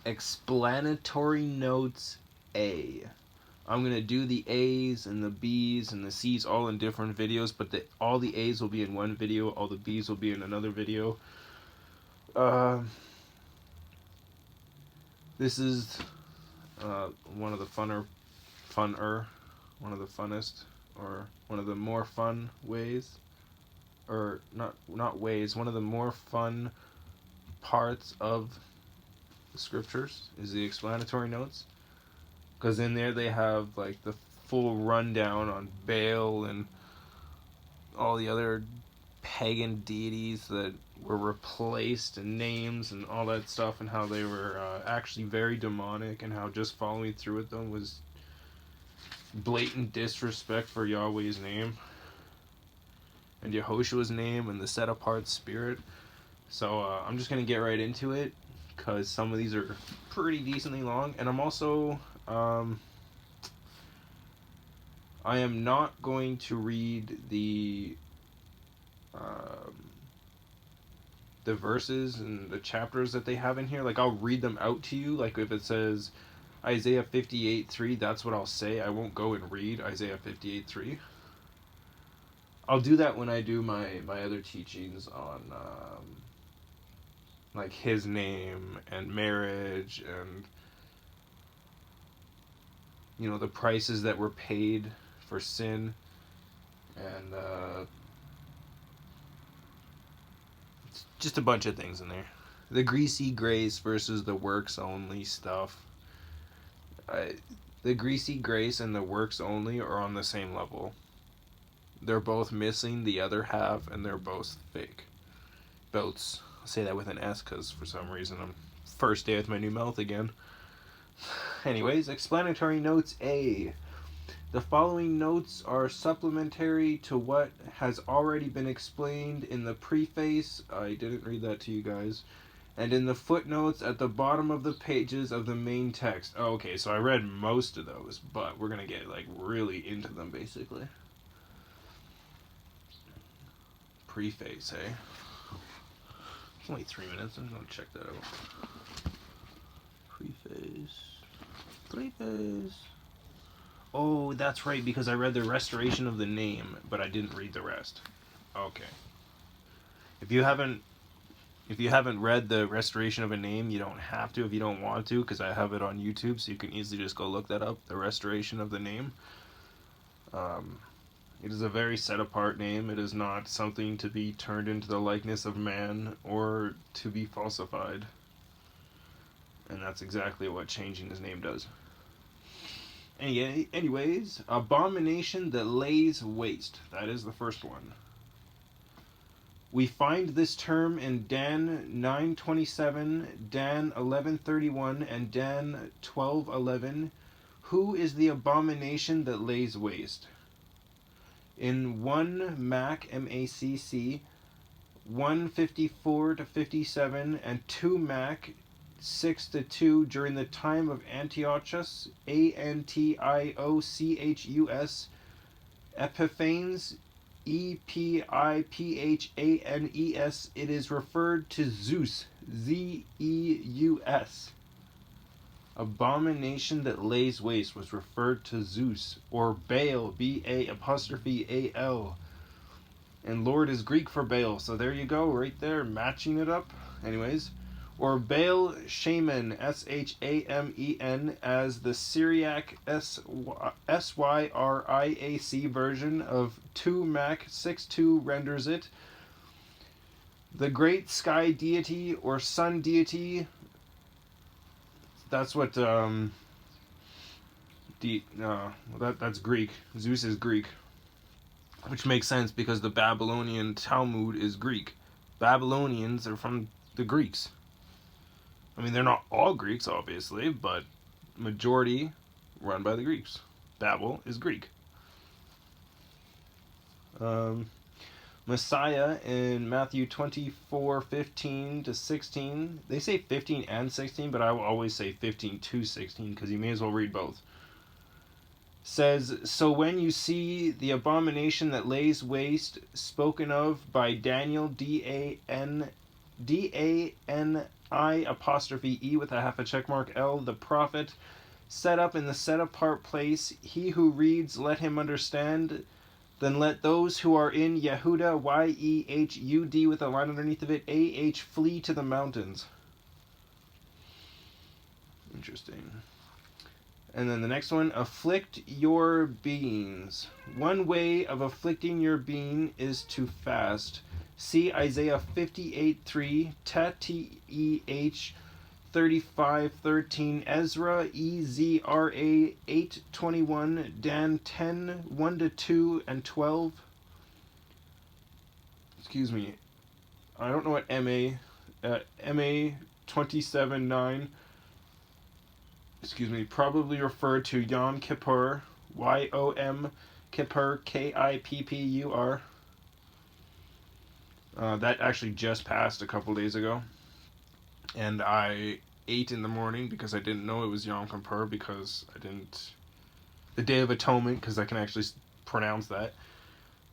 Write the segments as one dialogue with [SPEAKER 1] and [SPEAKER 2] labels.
[SPEAKER 1] Explanatory Notes A. I'm going to do the A's and the B's and the C's all in different videos, but all the A's will be in one video, all the B's will be in another video. This is one of the funner, one of the funnest, or one of the more fun ways, or not ways, one of the more fun parts of the scriptures is the explanatory notes. Because in there they have like the full rundown on Baal and all the other pagan deities that were replaced and names and all that stuff, and how they were actually very demonic, and how just following through with them was blatant disrespect for Yahweh's name and Yahoshua's name and the set apart spirit. So I'm just going to get right into it, because some of these are pretty decently long, and I'm also I am not going to read the verses and the chapters that they have in here. Like, I'll read them out to you. Like, if it says Isaiah 58:3, that's what I'll say. I won't go and read Isaiah 58:3. I'll do that when I do my other teachings on like his name and marriage and, you know, the prices that were paid for sin, and just a bunch of things in there. The greasy grace versus the works only stuff. The greasy grace and the works only are on the same level. They're both missing the other half, and they're both fake. Boats. I'll say that with an S, because for some reason I'm first day with my new mouth again. Anyways, explanatory notes A. The following notes are supplementary to what has already been explained in the preface. I didn't read that to you guys. And in the footnotes at the bottom of the pages of the main text. Oh, okay, so I read most of those, but we're going to get like really into them basically. Preface, eh? It's only 3 minutes. I'm going to check that out. Preface. Oh, that's right, because I read the restoration of the name, but I didn't read the rest. Okay. If you haven't read the restoration of a name, you don't have to if you don't want to, because I have it on YouTube, so you can easily just go look that up. The restoration of the name. It is a very set apart name. It is not something to be turned into the likeness of man or to be falsified. And that's exactly what changing his name does. Anyways, abomination that lays waste. That is the first one. We find this term in Dan 9:27, Dan 11:31, and Dan 12:11. Who is the abomination that lays waste? In 1 Mac, M-A-C-C, 1:54-57, and 2 Mac, 6-2, during the time of Antiochus, Antiochus, Epiphanes, Epiphanes, it is referred to Zeus, Zeus. Abomination that lays waste was referred to Zeus, or Baal, B-A''A'-L. And Lord is Greek for Baal, so there you go, right there, matching it up. Anyways, or Baal Shaman, S-H-A-M-E-N, as the Syriac S-Y-R-I-A-C version of 2 Mac 6-2 renders it. The great sky deity or sun deity. That's what that's Greek. Zeus is Greek, which makes sense because the Babylonian Talmud is Greek. Babylonians are from the Greeks. I mean, they're not all Greeks, obviously, but majority run by the Greeks. Babel is Greek. Messiah in Matthew 24:15-16. They say 15 and 16, but I will always say 15-16 because you may as well read both. Says, so when you see the abomination that lays waste spoken of by Daniel, D-A-N I''E with a half a check mark L, the prophet, set up in the set apart place. He who reads, let him understand. Then let those who are in Yehuda, YEHUD with a line underneath of it, AH, flee to the mountains. Interesting. And then the next one, afflict your beings. One way of afflicting your being is to fast. See Isaiah 58:3, TEH 35:13, Ezra EZRA 8:21, Dan 10:1-2 and 12. Excuse me. I don't know what MA 27:9. Probably referred to Yom Kippur, YOM Kippur, KIPPUR. That actually just passed a couple days ago. And I ate in the morning because I didn't know it was Yom Kippur, because I didn't... The Day of Atonement, because I can actually pronounce that.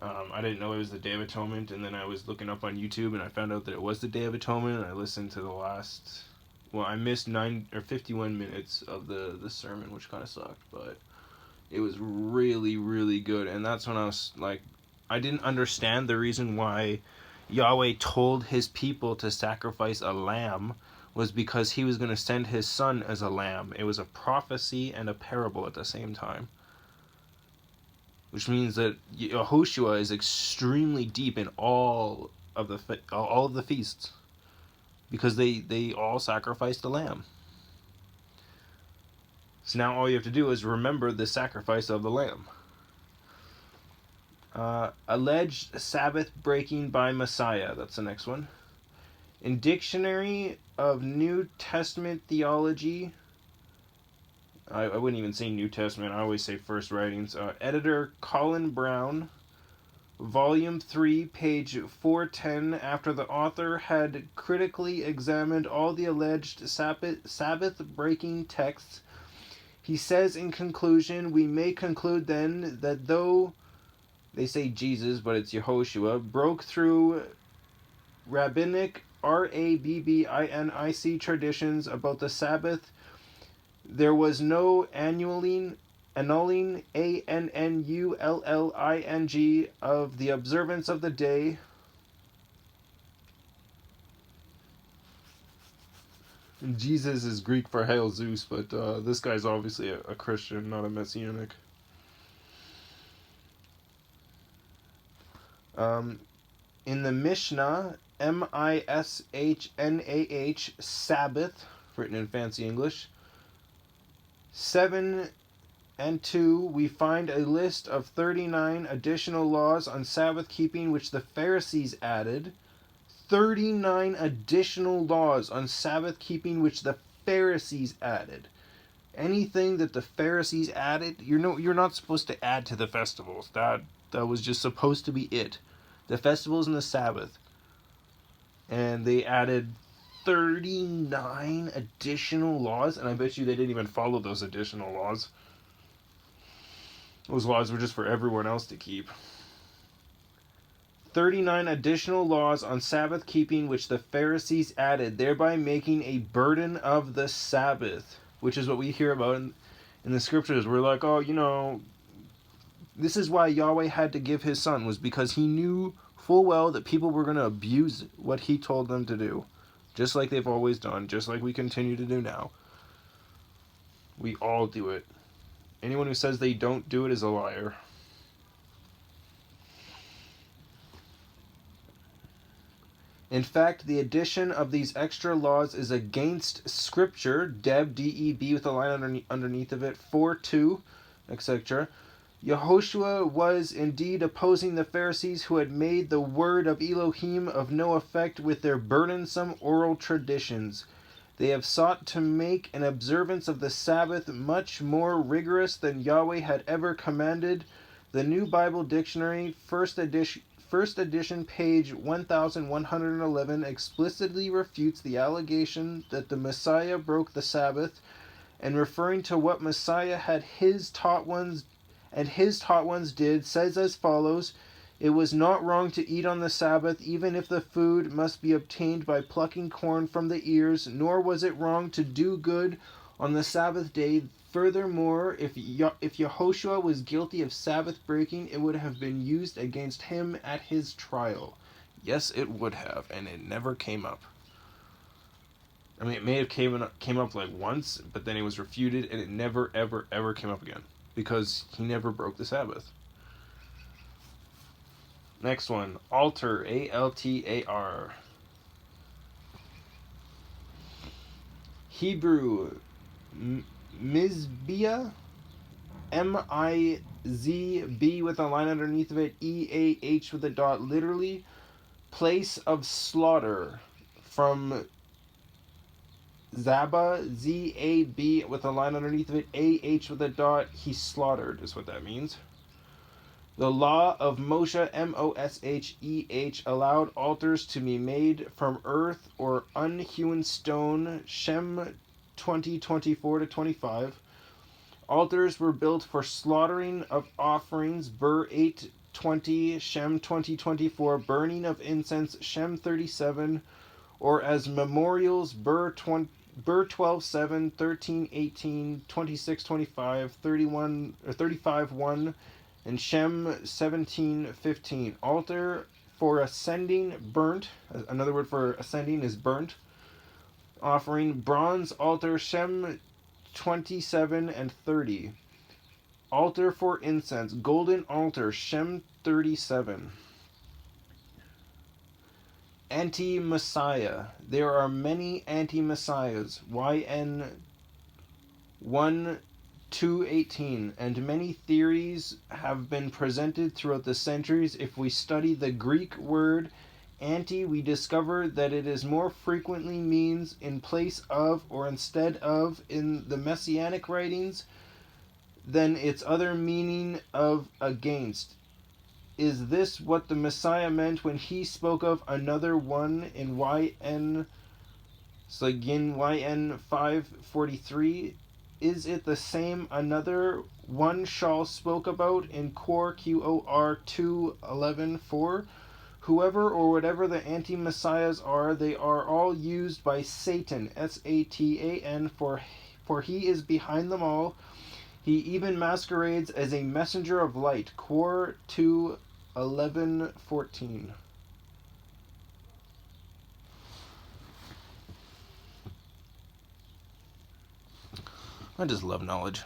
[SPEAKER 1] I didn't know it was the Day of Atonement, and then I was looking up on YouTube and I found out that it was the Day of Atonement, and I listened to the last... Well, I missed 51 minutes of the sermon, which kind of sucked, but it was really, really good. And that's when I was like, I didn't understand the reason why YahWeh told his people to sacrifice a lamb was because he was going to send his son as a lamb. It was a prophecy and a parable at the same time. Which means that Yahoshua is extremely deep in all of the feasts. Because they all sacrificed a lamb. So now all you have to do is remember the sacrifice of the lamb. Alleged Sabbath breaking by Messiah. That's the next one. In Dictionary of New Testament Theology, I wouldn't even say New Testament, I always say First Writings. Editor Colin Brown, Volume 3, page 410, after the author had critically examined all the alleged Sabbath-breaking texts, he says in conclusion, we may conclude then that though, they say Jesus, but it's Yahoshua, broke through rabbinic, rabbinic traditions about the Sabbath, there was no annulling, annulling of the observance of the day. Jesus is Greek for Hail Zeus, but this guy's obviously a Christian, not a Messianic. In the Mishnah, Mishnah, Sabbath, written in fancy English, 7 and 2, we find a list of 39 additional laws on Sabbath keeping which the Pharisees added. 39 additional laws on Sabbath keeping which the Pharisees added. Anything that the Pharisees added, you're not supposed to add to the festivals. That was just supposed to be it. The festivals and the Sabbath. And they added 39 additional laws, and I bet you they didn't even follow those additional laws. Those laws were just for everyone else to keep. 39 additional laws on Sabbath keeping which the Pharisees added, thereby making a burden of the Sabbath, which is what we hear about in the scriptures. We're like, oh, this is why YahWeh had to give his son, was because he knew full well that people were going to abuse what he told them to do. Just like they've always done, just like we continue to do now. We all do it. Anyone who says they don't do it is a liar. In fact, the addition of these extra laws is against Scripture, Deb, D-E-B with a line underneath of it, 4:2, etc. Yahoshua was indeed opposing the Pharisees who had made the word of Elohim of no effect with their burdensome oral traditions. They have sought to make an observance of the Sabbath much more rigorous than YahWeh had ever commanded. The New Bible Dictionary, first edition, page 1111, explicitly refutes the allegation that the Messiah broke the Sabbath, and referring to what Messiah had his taught ones did, says as follows: It was not wrong to eat on the Sabbath, even if the food must be obtained by plucking corn from the ears, nor was it wrong to do good on the Sabbath day. Furthermore, if Yahoshua was guilty of Sabbath breaking, it would have been used against him at his trial. Yes, it would have, and it never came up. I mean, it may have came up like once, but then it was refuted, and it never, ever, ever came up again, because he never broke the Sabbath. Next one, altar, A-L-T-A-R. Hebrew, Mizbeah, M-I-Z-B with a line underneath of it, E-A-H with a dot, literally, place of slaughter, from Zaba, Z-A-B with a line underneath of it, A-H with a dot, he slaughtered, is what that means. The law of Moshe, M-O-S-H-E-H, allowed altars to be made from earth or unhewn stone, Shem 20:24-25. Altars were built for slaughtering of offerings, Ber 8:20, Shem 20:24, burning of incense, Shem 37, or as memorials, Ber 12:7, 13:18, 26:25, 31 or 35:1. And Shem 17:15. Altar for ascending, burnt. Another word for ascending is burnt. Offering, bronze altar, Shem 27 and 30. Altar for incense, golden altar, Shem 37. Anti-messiah. There are many anti-messiahs. YN 1:2:18, and many theories have been presented throughout the centuries. If we study the Greek word anti, we discover that it is more frequently means in place of or instead of in the messianic writings than its other meaning of against. Is this what the Messiah meant when he spoke of another one in YN 5:43? Is it the same another one Shaul spoke about in Qor 2:11:4? Whoever or whatever the anti-messiahs are, they are all used by Satan, Satan, for he is behind them all. He even masquerades as a messenger of light, Qor 2:11-14. I just love knowledge.